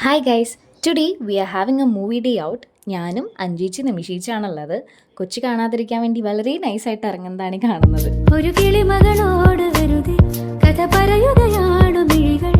Hi guys, today we are having A movie day out. ഞാനും അഞ്ജീച്ചി നിമിഷീച്ചാണുള്ളത്. കൊച്ചു കാണാതിരിക്കാൻ വേണ്ടി വളരെ നൈസായിട്ട് ഇറങ്ങുന്നതാണ് ഈ കാണുന്നത്. ഒരു കിളിമകളോട് വെറുതെ കഥ പറയുകയാണു മിഴികൾ.